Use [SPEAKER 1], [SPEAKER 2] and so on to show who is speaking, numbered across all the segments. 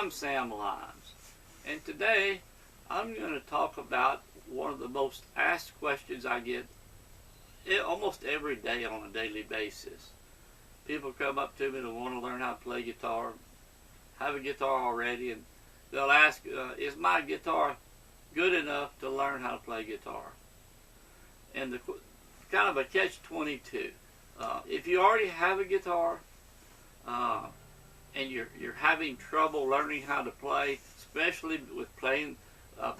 [SPEAKER 1] I'm Sam Lyons, and today I'm going to talk about one of the most asked questions I get almost every day on a daily basis. People come up to me to want to learn how to play guitar, have a guitar already, and they'll ask, is my guitar good enough to learn how to play guitar? And the kind of a catch-22. If you already have a guitar and you're having trouble learning how to play, especially with playing,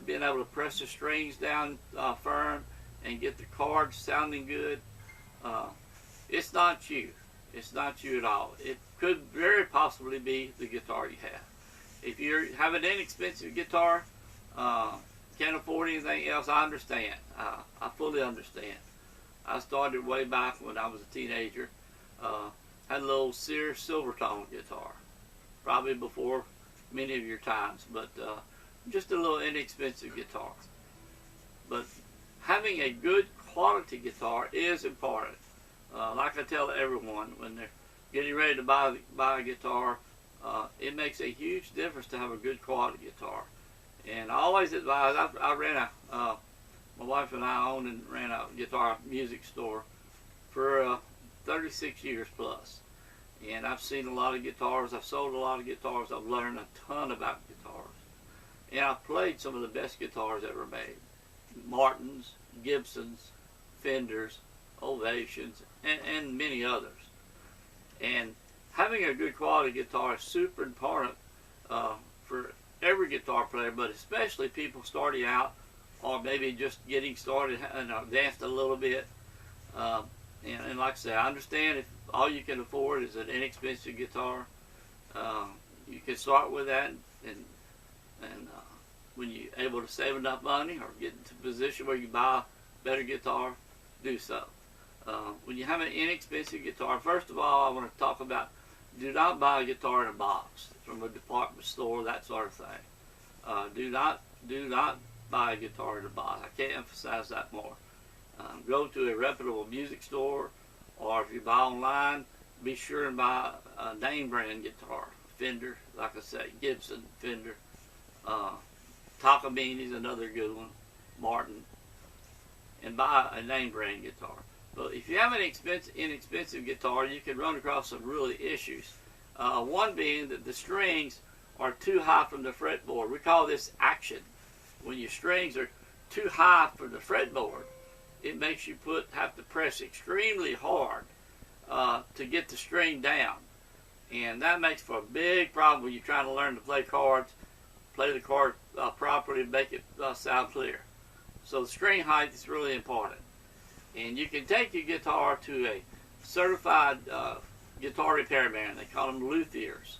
[SPEAKER 1] being able to press the strings down firm and get the chords sounding good, it's not you. It's not you at all. It could very possibly be the guitar you have. If you have an inexpensive guitar, can't afford anything else, I understand. I fully understand. I started way back when I was a teenager. Had a little Sears Silvertone guitar, probably before many of your times, but just a little inexpensive guitar. But having a good quality guitar is important. Like I tell everyone when they're getting ready to buy a guitar, it makes a huge difference to have a good quality guitar. And I always advise, I ran my wife and I owned and ran a guitar music store for 36 years plus. And I've seen a lot of guitars, I've sold a lot of guitars, I've learned a ton about guitars. And I've played some of the best guitars ever made. Martins, Gibsons, Fenders, Ovations, and many others. And having a good quality guitar is super important for every guitar player, but especially people starting out or maybe just getting started and advanced a little bit. And like I say, I understand if all you can afford is an inexpensive guitar, you can start with that, and when you're able to save enough money or get into a position where you buy a better guitar, do so. When you have an inexpensive guitar, first of all, I want to talk about, do not buy a guitar in a box from a department store, that sort of thing. Do not buy a guitar in a box. I can't emphasize that more. Go to a reputable music store, or if you buy online, be sure and buy a name brand guitar. Fender, like I say, Gibson, Fender. Takamine is another good one, Martin. And buy a name brand guitar. But if you have an inexpensive guitar, you can run across some really issues. One being that the strings are too high from the fretboard. We call this action. When your strings are too high for the fretboard, it makes you have to press extremely hard to get the string down. And that makes for a big problem when you're trying to learn to play chords, play the chord properly, and make it sound clear. So the string height is really important. And you can take your guitar to a certified guitar repairman. They call them luthiers.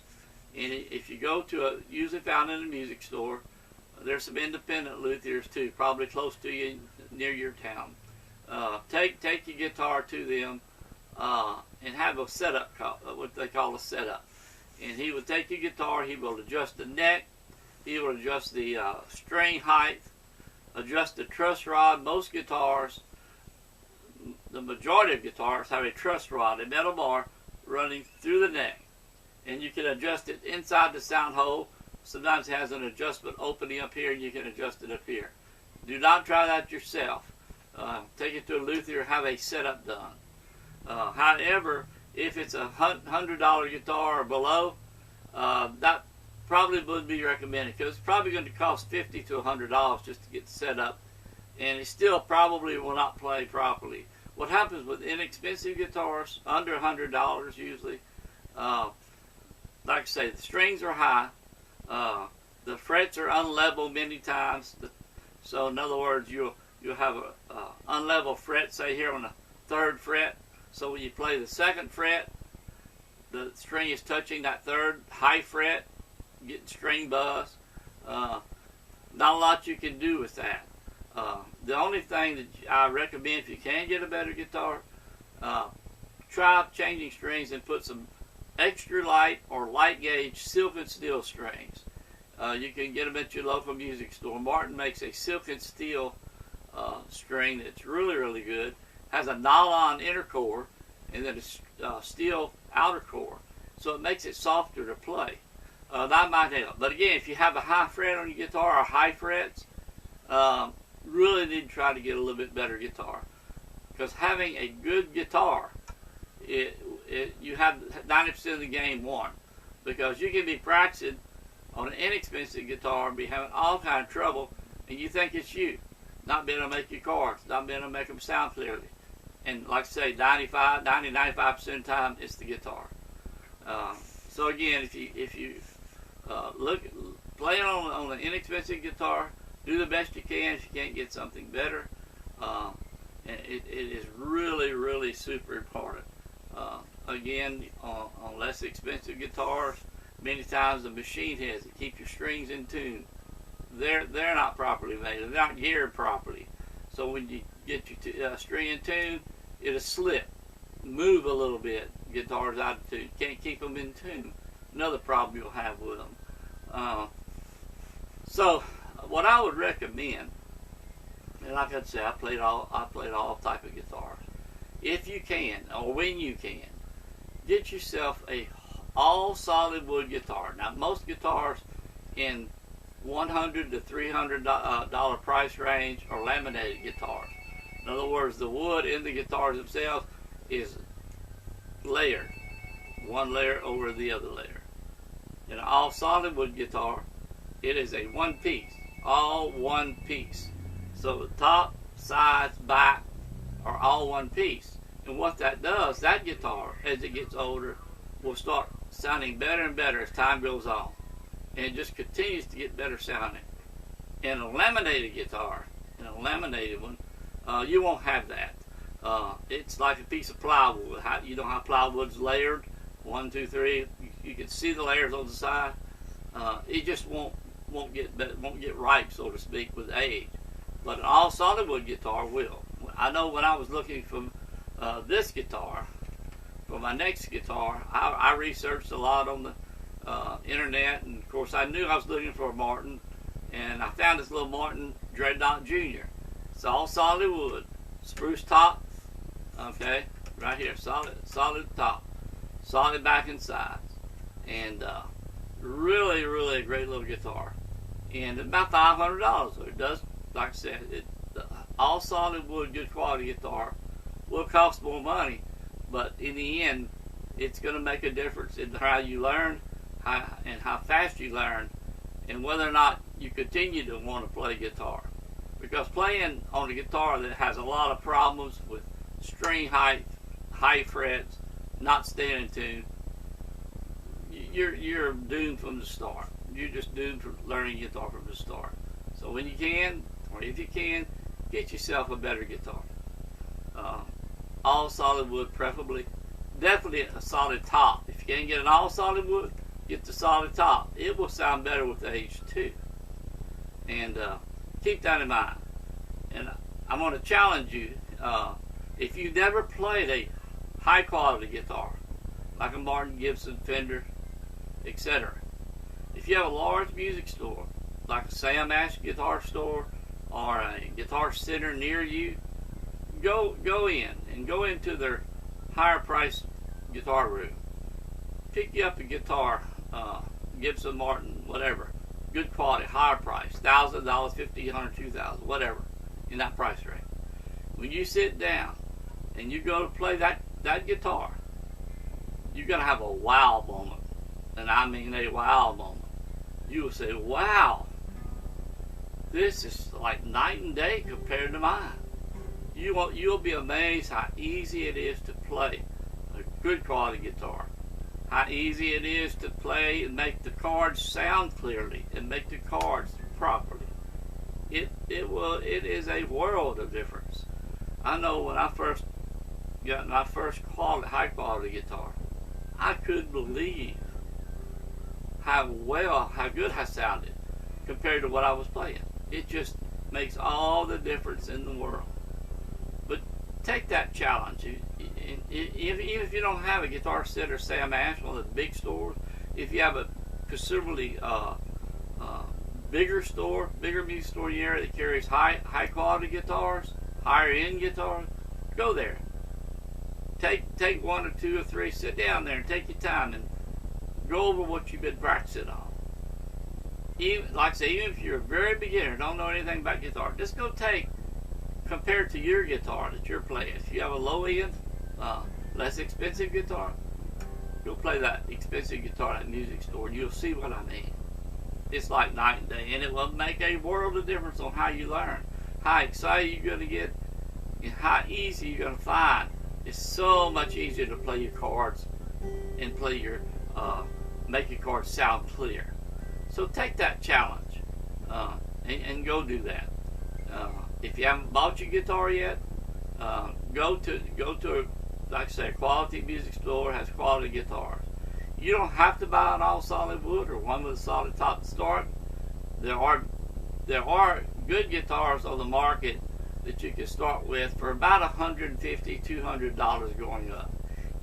[SPEAKER 1] And if you go to usually found in a music store, there's some independent luthiers too, probably close to you, near your town. Take your guitar to them and have a setup, what they call a setup. And he will take your guitar, he will adjust the neck, he will adjust the string height, adjust the truss rod. Most guitars, the majority of guitars have a truss rod, a metal bar running through the neck. And you can adjust it inside the sound hole. Sometimes it has an adjustment opening up here, and you can adjust it up here. Do not try that yourself. Take it to a luthier, have a setup done. However, if it's a $100 guitar or below, that probably would be recommended, because it's probably going to cost $50 to $100 just to get set up, and it still probably will not play properly. What happens with inexpensive guitars, under $100 usually, like I say, the strings are high, the frets are unlevel many times. So in other words, you'll have a unlevel fret, say here on the 3rd fret. So when you play the 2nd fret, the string is touching that 3rd high fret, getting string buzz. Not a lot you can do with that. The only thing that I recommend, if you can get a better guitar, try changing strings and put some extra light or light gauge silk and steel strings. You can get them at your local music store. Martin makes a silk and steel string that's really, really good. Has a nylon inner core and then a steel outer core. So it makes it softer to play. that might help. But again, if you have a high fret on your guitar or high frets, really need to try to get a little bit better guitar. Because having a good guitar, you have 90% of the game won. Because you can be practicing on an inexpensive guitar, be having all kind of trouble, and you think it's you. Not being able to make your chords, not being able to make them sound clearly. And like I say, 95% of the time, it's the guitar. So again, if you play on an inexpensive guitar, do the best you can. If you can't get something better, it is really, really super important. Again, on less expensive guitars, many times the machine heads that keep your strings in tune, they're not properly made. They're not geared properly. So when you get your string in tune, it'll slip, move a little bit. Guitars out of tune, can't keep them in tune. Another problem you'll have with them. So what I would recommend, and like I said, I played all type of guitars. If you can, or when you can, get yourself a all solid wood guitar. Now most guitars in $100 to $300 price range are laminated guitars. In other words, the wood in the guitars themselves is layered, one layer over the other layer. In an all solid wood guitar, it is a one piece, all one piece. So the top, sides, back are all one piece. And what that does, that guitar, as it gets older, will start sounding better and better as time goes on. And it just continues to get better sounding. In a laminated guitar, in a laminated one, you won't have that. It's like a piece of plywood. You know how plywood's layered? 1, 2, 3. You can see the layers on the side. It just won't get right, so to speak, with age. But an all solid wood guitar will. I know when I was looking for this guitar, for my next guitar, I researched a lot on the internet, and of course I knew I was looking for a Martin, and I found this little Martin Dreadnought Jr. It's all solid wood, spruce top, okay, right here, solid top, solid back and sides, and really, really a great little guitar, and about $500. So it does, like I said, all solid wood, good quality guitar will cost more money, but in the end, it's going to make a difference in how you learn, and how fast you learn, and whether or not you continue to want to play guitar. Because playing on a guitar that has a lot of problems with string height, high frets, not staying in tune, you're doomed from the start. You're just doomed for learning guitar from the start. So when you can, or if you can, get yourself a better guitar. All solid wood preferably. Definitely a solid top. If you can't get an all solid wood, get the solid top. It will sound better with age too. And keep that in mind. And I'm going to challenge you, if you've never played a high quality guitar, like a Martin, Gibson, Fender, etc. If you have a large music store, like a Sam Ash guitar store or a guitar center near you, go into their higher priced guitar room. Pick you up a guitar, Gibson, Martin, whatever, good quality, higher price, $1,000, $1,500, $2,000, whatever, in that price range. When you sit down and you go to play that guitar, you're going to have a wow moment. And I mean a wow moment. You will say, wow, this is like night and day compared to mine. You'll be amazed how easy it is to play a good quality guitar. How easy it is to play and make the chords sound clearly and make the chords properly. It is a world of difference. I know when I first got my first high quality guitar, I couldn't believe how good I sounded compared to what I was playing. It just makes all the difference in the world. But take that challenge. Even if you don't have a Guitar Center, Sam Ash, one of the big stores, if you have a considerably bigger music store in the area that carries high quality guitars, higher end guitars, go there. Take 1 or 2 or 3, sit down there and take your time and go over what you've been practicing on. Even, like I say, even if you're a very beginner, don't know anything about guitar, just go take, compared to your guitar that you're playing. If you have a low end, less expensive guitar, go play that expensive guitar at a music store, and you'll see what I mean. It's like night and day, and it will make a world of difference on how you learn, how excited you're going to get, and how easy you're going to find. It's so much easier to play your chords and play your, make your chords sound clear. So take that challenge and go do that. If you haven't bought your guitar yet, go to like I say, a quality music store has quality guitars. You don't have to buy an all solid wood or one with a solid top to start. There are good guitars on the market that you can start with for about $150, $200 going up.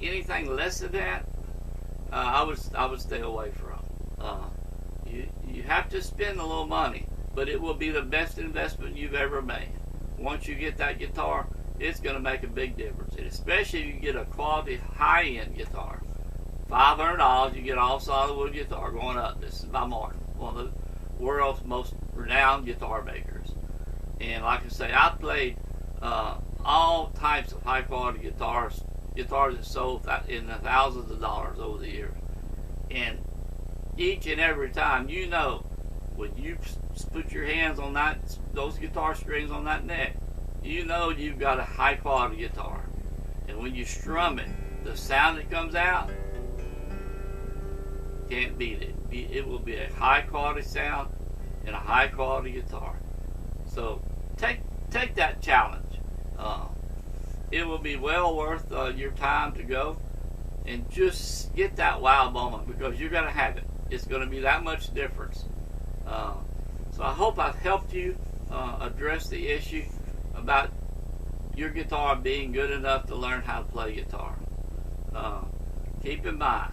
[SPEAKER 1] Anything less than that, I would stay away from. You have to spend a little money, but it will be the best investment you've ever made. Once you get that guitar, it's going to make a big difference, and especially if you get a quality high-end guitar. $500, you get all solid wood guitar going up. This is by Martin, one of the world's most renowned guitar makers. And like I say, I've played all types of high-quality guitars that sold in the thousands of dollars over the years. And each and every time, you know, when you put your hands on those guitar strings on that neck, you know you've got a high-quality guitar. And when you strum it, the sound that comes out, can't beat it. It will be a high-quality sound and a high-quality guitar. So take that challenge. It will be well worth your time to go and just get that wow moment, because you're going to have it. It's going to be that much difference. So I hope I've helped you address the issue about your guitar being good enough to learn how to play guitar. Keep in mind,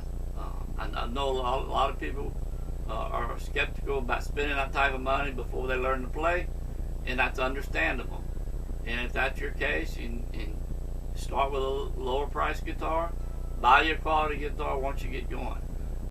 [SPEAKER 1] I know a lot of people are skeptical about spending that type of money before they learn to play, and that's understandable. And if that's your case, and start with a lower price guitar, buy your quality guitar once you get going.